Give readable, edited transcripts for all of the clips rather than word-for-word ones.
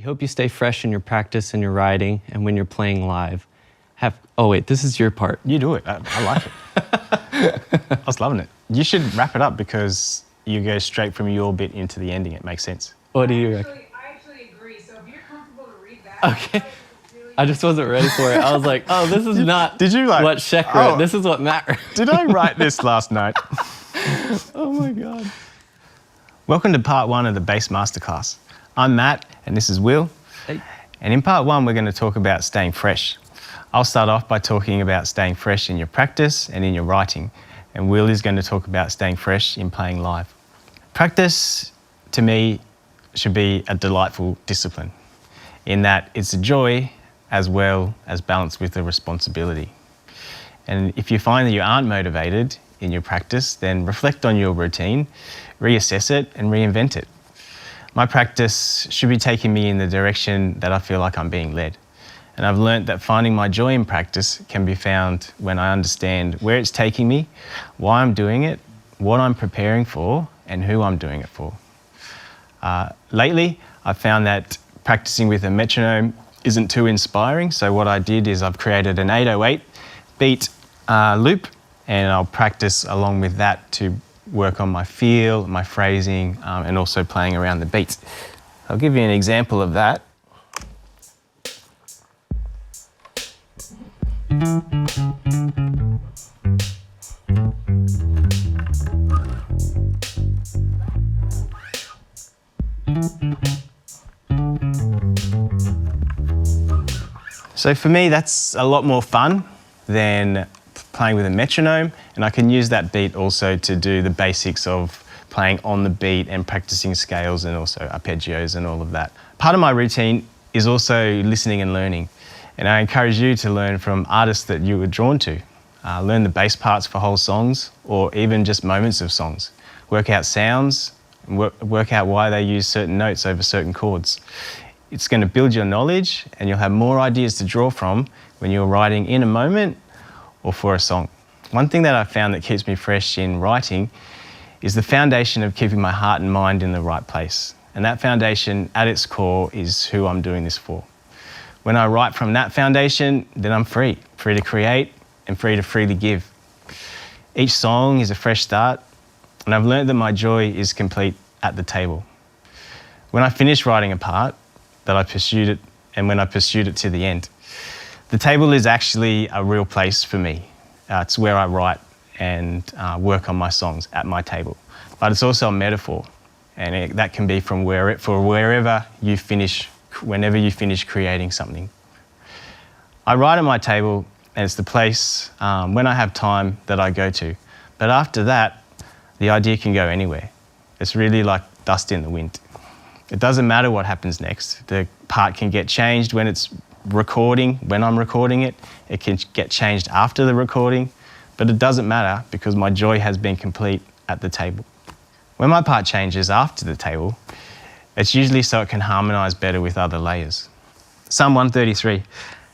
We hope you stay fresh in your practice and your writing and when you're playing live. Oh wait, this is your part. You do it. I like it. I was loving it. You should wrap it up because you go straight from your bit into the ending. It makes sense. What do you reckon? I actually agree. So if you're comfortable to read that. Okay. I just wasn't ready for it. I was like, oh, this is not Did you like, what Sheck wrote. This is what Matt wrote. Did I write this last night? Oh my God. Welcome to part 1 of the Bass Masterclass. I'm Matt and this is Will. Hey. And in part 1, we're going to talk about staying fresh. I'll start off by talking about staying fresh in your practice and in your writing. And Will is going to talk about staying fresh in playing live. Practice, to me, should be a delightful discipline in that it's a joy as well as balanced with a responsibility. And if you find that you aren't motivated in your practice, then reflect on your routine, reassess it and reinvent it. My practice should be taking me in the direction that I feel like I'm being led. And I've learnt that finding my joy in practice can be found when I understand where it's taking me, why I'm doing it, what I'm preparing for, and who I'm doing it for. Lately, I've found that practicing with a metronome isn't too inspiring, so what I did is I've created an 808 beat loop, and I'll practice along with that to work on my feel, my phrasing, and also playing around the beats. I'll give you an example of that. So for me, that's a lot more fun than playing with a metronome, and I can use that beat also to do the basics of playing on the beat and practicing scales and also arpeggios and all of that. Part of my routine is also listening and learning, and I encourage you to learn from artists that you were drawn to. Learn the bass parts for whole songs or even just moments of songs. Work out sounds, work out why they use certain notes over certain chords. It's going to build your knowledge and you'll have more ideas to draw from when you're writing in a moment or for a song. One thing that I found that keeps me fresh in writing is the foundation of keeping my heart and mind in the right place. And that foundation at its core is who I'm doing this for. When I write from that foundation, then I'm free to create and free to freely give. Each song is a fresh start, and I've learned that my joy is complete at the table. When I finish writing a part, that I pursued it, and when I pursued it to the end. The table is actually a real place for me. It's where I write and work on my songs, at my table. But it's also a metaphor, and that can be from wherever you finish, whenever you finish creating something. I write at my table, and it's the place when I have time that I go to. But after that, the idea can go anywhere. It's really like dust in the wind. It doesn't matter what happens next. The part can get changed when it's recording, when I'm recording it. It can get changed after the recording, but it doesn't matter because my joy has been complete at the table. When my part changes after the table, it's usually so it can harmonise better with other layers. Psalm 133,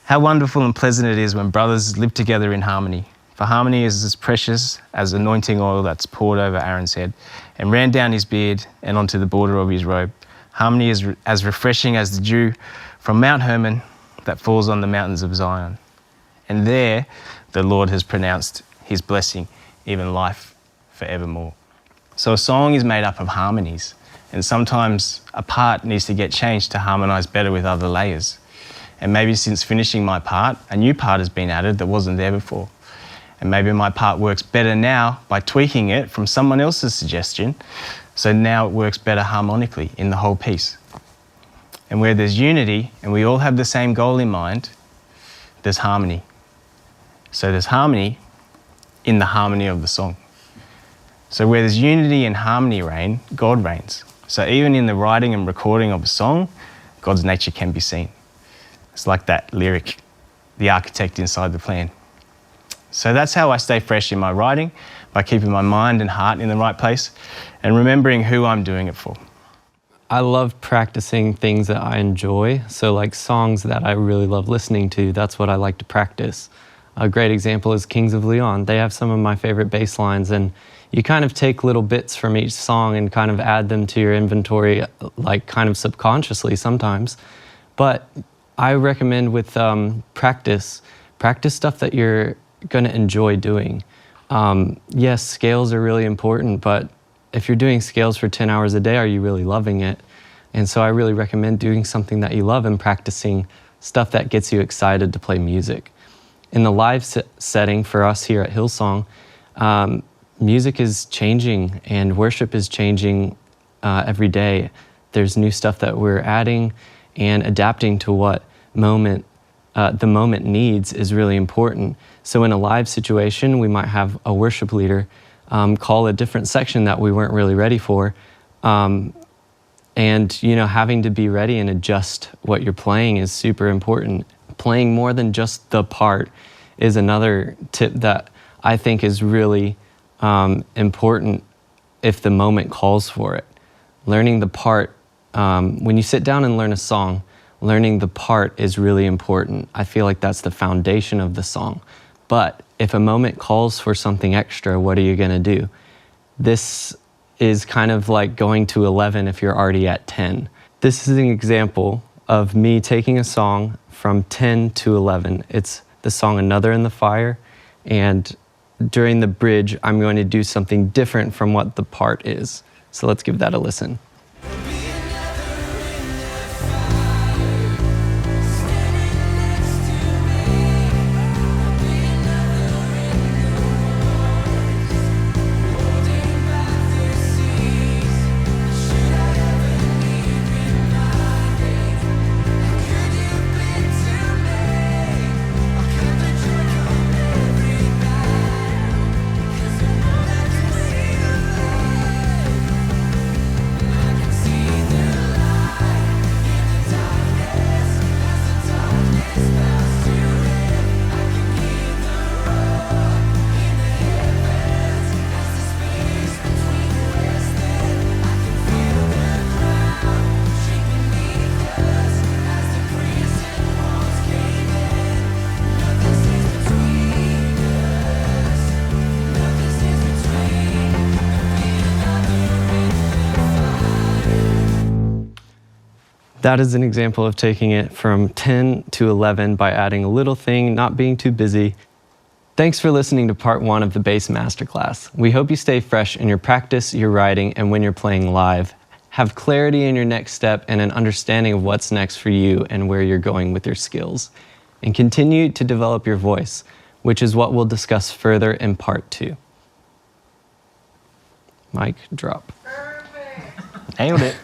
how wonderful and pleasant it is when brothers live together in harmony. For harmony is as precious as anointing oil that's poured over Aaron's head and ran down his beard and onto the border of his robe. Harmony is as refreshing as the dew from Mount Hermon that falls on the mountains of Zion. And there the Lord has pronounced his blessing, even life forevermore. So a song is made up of harmonies, and sometimes a part needs to get changed to harmonise better with other layers. And maybe since finishing my part, a new part has been added that wasn't there before. And maybe my part works better now by tweaking it from someone else's suggestion, so now it works better harmonically in the whole piece. And where there's unity and we all have the same goal in mind, there's harmony. So there's harmony in the harmony of the song. So where there's unity and harmony reign, God reigns. So even in the writing and recording of a song, God's nature can be seen. It's like that lyric, the architect inside the plan. So that's how I stay fresh in my writing, by keeping my mind and heart in the right place and remembering who I'm doing it for. I love practicing things that I enjoy. So like songs that I really love listening to, that's what I like to practice. A great example is Kings of Leon. They have some of my favorite bass lines, and you kind of take little bits from each song and kind of add them to your inventory, like kind of subconsciously sometimes. But I recommend with practice stuff that you're going to enjoy doing. Yes, scales are really important, but if you're doing scales for 10 hours a day, are you really loving it? And so I really recommend doing something that you love and practicing stuff that gets you excited to play music. In the live setting for us here at Hillsong, music is changing and worship is changing every day. There's new stuff that we're adding, and adapting to what the moment needs is really important. So in a live situation, we might have a worship leader call a different section that we weren't really ready for. And having to be ready and adjust what you're playing is super important. Playing more than just the part is another tip that I think is really important if the moment calls for it. Learning the part, when you sit down and learn a song, learning the part is really important. I feel like that's the foundation of the song. But if a moment calls for something extra, what are you going to do? This is kind of like going to 11 if you're already at 10. This is an example of me taking a song from 10 to 11. It's the song Another in the Fire, and during the bridge, I'm going to do something different from what the part is. So let's give that a listen. That is an example of taking it from 10 to 11 by adding a little thing, not being too busy. Thanks for listening to part 1 of the Bass Masterclass. We hope you stay fresh in your practice, your writing, and when you're playing live. Have clarity in your next step and an understanding of what's next for you and where you're going with your skills. And continue to develop your voice, which is what we'll discuss further in part 2. Mic drop. Perfect. Nailed it.